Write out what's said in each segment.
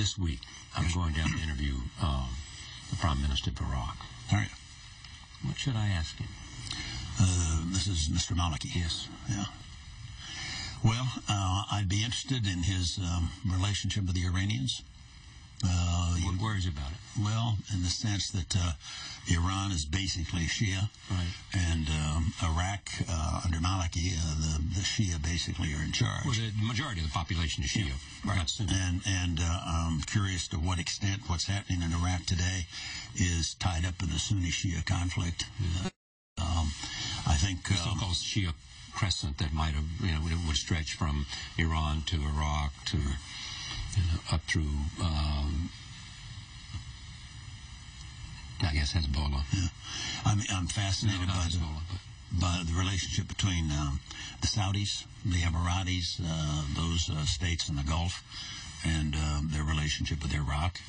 This week, I'm going down to interview the Prime Minister of Iraq. Are you? What should I ask him? This is Mr. Maliki. Yes. Yeah. Well, I'd be interested in his relationship with the Iranians. What worries about it? Well, in the sense that Iran is basically Shia, right, and Iraq, under Maliki, the Shia basically are in charge. Well, the majority of the population is Shia. Yeah, right. And I'm curious to what extent what's happening in Iraq today is tied up in the Sunni-Shia conflict. Yeah. I think the so-called Shia crescent that might have, it would stretch from Iran to Iraq to up through, I guess Hezbollah. Yeah. I'm fascinated by the relationship between the Saudis, the Emiratis, those states in the Gulf, and their relationship with Iraq.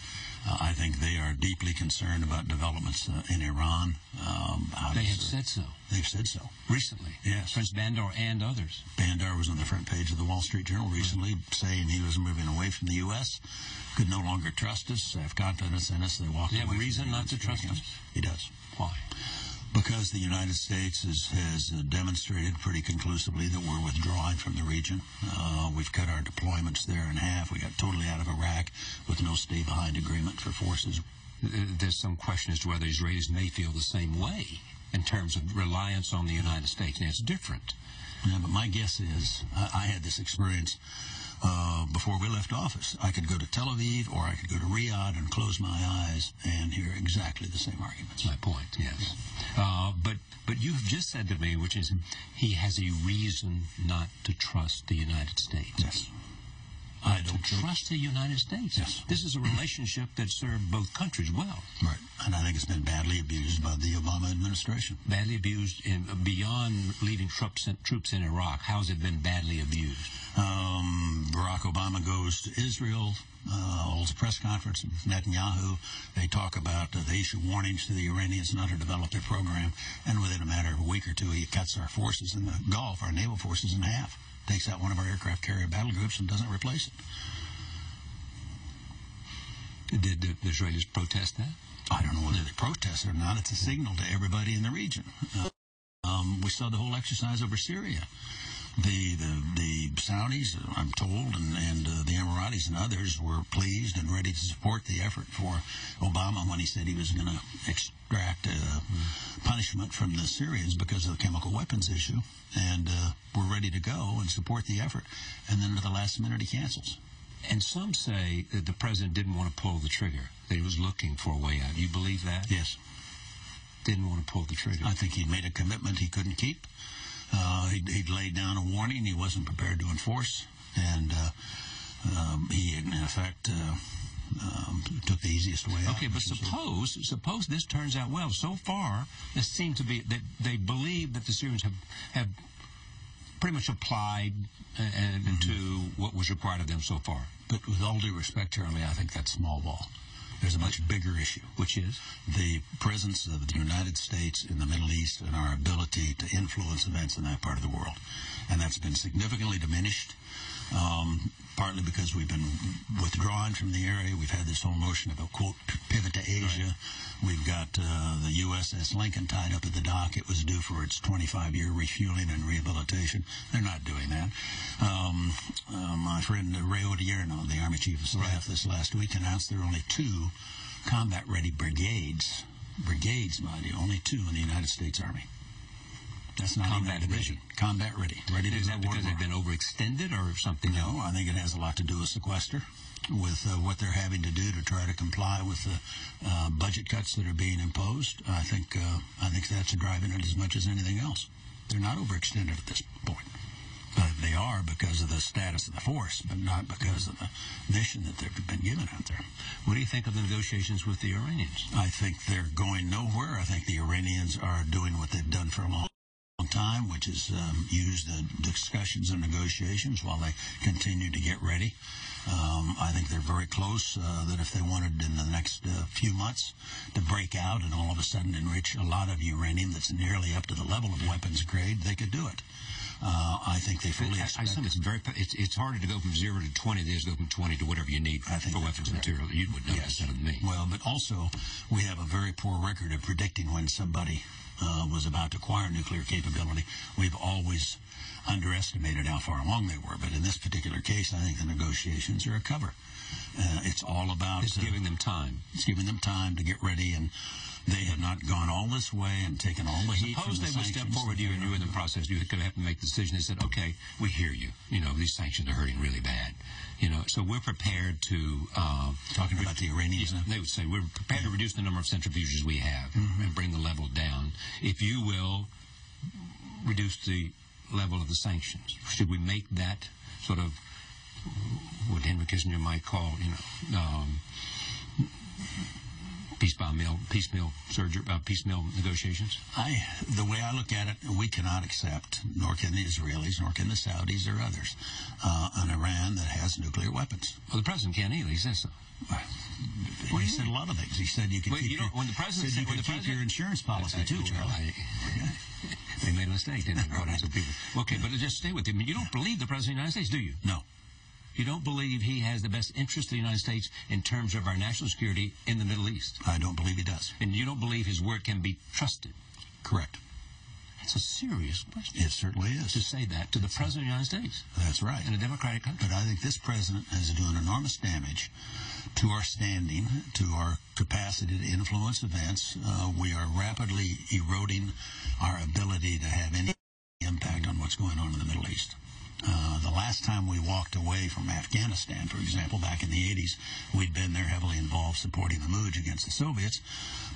I think they are deeply concerned about developments in Iran. They have said so. They've said so. Recently. Yes. Prince Bandar and others. Bandar was on the front page of the Wall Street Journal recently, saying he was moving away from the U.S., could no longer trust us, have confidence in us. They walked away. Do you have a reason not to trust us? He does. Why? Because the United States has demonstrated pretty conclusively that we're withdrawing from the region. We've cut our deployments there in half. We got totally out of Iraq with no stay-behind agreement for forces. There's some question as to whether Israelis may feel the same way in terms of reliance on the United States. And it's different. Yeah, but my guess is, I had this experience before we left office. I could go to Tel Aviv or I could go to Riyadh and close my eyes and hear exactly the same arguments. My point, yes. But you've just said to me, which is he has a reason not to trust the United States. Yes. I don't trust the United States. Yes. This is a relationship that served both countries well. Right. And I think it's been badly abused by the Obama administration. Badly abused beyond leaving troops in Iraq. How has it been badly abused? Barack Obama goes to Israel, holds a press conference with Netanyahu. They talk about, they issue warnings to the Iranians not to develop their program. And within a matter of a week or two, he cuts our forces in the Gulf, our naval forces, in half. Takes out one of our aircraft carrier battle groups and doesn't replace it. Did the Israelis protest that? I don't know whether they protest or not. It's a signal to everybody in the region. We saw the whole exercise over Syria. The Saudis, I'm told, and the Emiratis and others were pleased and ready to support the effort for Obama when he said he was going to extract punishment from the Syrians because of the chemical weapons issue. And we're ready to go and support the effort. And then at the last minute, he cancels. And some say that the president didn't want to pull the trigger, that he was looking for a way out. Do you believe that? Yes. Didn't want to pull the trigger. I think he'd made a commitment he couldn't keep. He'd laid down a warning he wasn't prepared to enforce. And he, in effect, took the easiest way out. Okay, but suppose this turns out well. So far, it seems to be that they believe that the Syrians have pretty much applied to what was required of them so far. But with all due respect, Charlie, I think that's small ball. There's a much bigger issue, which is the presence of the United States in the Middle East and our ability to influence events in that part of the world. And that's been significantly diminished, partly because we've been withdrawing from the area. We've had this whole notion of a, quote, pivot to Asia. Right. We've got the USS Lincoln tied up at the dock. It was due for its 25-year refueling and rehabilitation. They're not doing that. My friend Ray Odierno, the Army Chief of Staff, this last week announced there are only 2 combat-ready brigades, mind you, only 2 in the United States Army. That's not combat division. Combat ready. Ready to Is that because they've been overextended or something? No, I think it has a lot to do with sequester, with what they're having to do to try to comply with the budget cuts that are being imposed. I think that's driving it as much as anything else. They're not overextended at this point. They are because of the status of the force, but not because of the mission that they've been given out there. What do you think of the negotiations with the Iranians? I think they're going nowhere. I think the Iranians are doing what they've done for a long time, which is use the discussions and negotiations while they continue to get ready. I think they're very close, that if they wanted in the next few months to break out and all of a sudden enrich a lot of uranium that's nearly up to the level of weapons grade, they could do it. I think they fully expect. I assume it's harder to go from 0 to 20 than it is to go from 20 to whatever you need for weapons and material. You would know this better than me. Well, but also we have a very poor record of predicting when somebody was about to acquire nuclear capability. We've always underestimated how far along they were. But in this particular case, I think the negotiations are a cover. It's all about... It's giving them time. It's giving them time to get ready, and they have not gone all this way and taken all the heat from the sanctions. Suppose they would step forward to you and you were in the process. You could have to make the decision. They said, okay, we hear you. You know, these sanctions are hurting really bad. You know, so we're prepared to... Talking about the Iranians? They would say, we're prepared to reduce the number of centrifuges we have and bring the level down. If you will reduce the level of the sanctions, should we make that sort of what Henry Kissinger might call, piecemeal negotiations? The way I look at it, we cannot accept, nor can the Israelis, nor can the Saudis or others, an Iran that has nuclear weapons. Well, the president can't either. He says so. Well, he said a lot of things. He said you can keep your insurance policy too, Charlie. They made a mistake, didn't they? Okay, but just stay with him. You don't believe the President of the United States, do you? No. You don't believe he has the best interest of the United States in terms of our national security in the Middle East? I don't believe he does. And you don't believe his word can be trusted? Correct. It's a serious question. It certainly is. To say that to the President of the United States. That's right. In a democratic country. But I think this president is doing enormous damage to our standing, to our capacity to influence events. We are rapidly eroding our ability to have any impact on what's going on in the Middle East. The last time we walked away from Afghanistan, for example, back in the 80s, we'd been there heavily involved supporting the Mujahideen against the Soviets,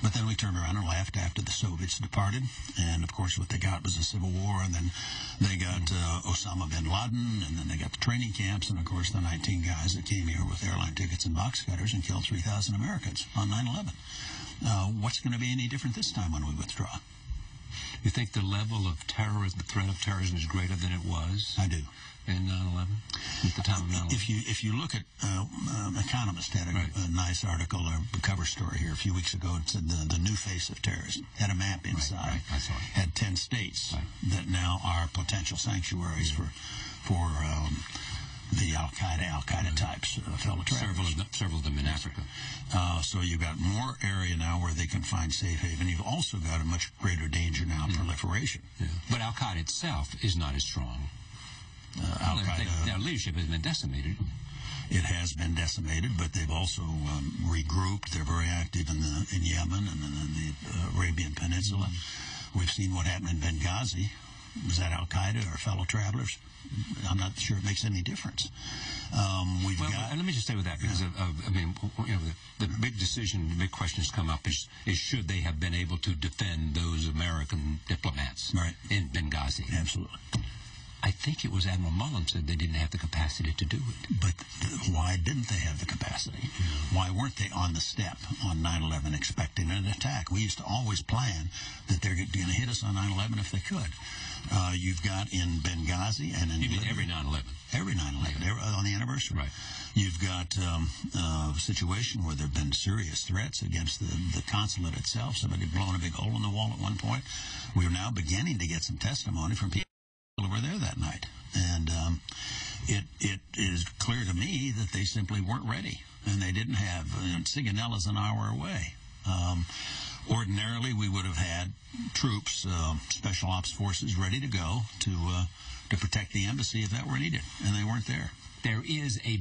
but then we turned around and left after the Soviets departed, and of course what they got was a civil war, and then they got Osama bin Laden, and then they got the training camps, and of course the 19 guys that came here with airline tickets and box cutters and killed 3,000 Americans on 9/11. What's going to be any different this time when we withdraw? You think the level of terrorism, the threat of terrorism, is greater than it was? I do. In 9/11, at the time of 9/11. If you look at Economist had a nice article, a cover story here a few weeks ago. It said the new face of terrorism. Had a map inside. Right. I saw it. Had 10 states that now are potential sanctuaries for the Al-Qaeda types, fellow travelers. Several of them in Africa. So you've got more area now where they can find safe haven. You've also got a much greater danger now of proliferation. Yeah. But Al-Qaeda itself is not as strong. Their leadership has been decimated. It has been decimated, but they've also regrouped. They're very active in Yemen and in the Arabian Peninsula. We've seen what happened in Benghazi. Was that Al-Qaeda or fellow travelers? I'm not sure it makes any difference. And let me just stay with that, because the big decision, the big question has come up is should they have been able to defend those American diplomats in Benghazi? Absolutely. I think it was Admiral Mullen said they didn't have the capacity to do it. But why didn't they have the capacity? Why weren't they on the step on 9/11 expecting an attack? We used to always plan that they're going to hit us on 9/11 if they could. You've got in Benghazi and in... You mean every 9/11? Every 9/11, on the anniversary. Right. You've got a situation where there have been serious threats against the consulate itself. Somebody had blown a big hole in the wall at one point. We're now beginning to get some testimony from people who were there that night. And it is clear to me that they simply weren't ready. And they didn't have... Sigonella's an hour away. Ordinarily, we would have had troops, special ops forces, ready to go to protect the embassy if that were needed. And they weren't there. There is a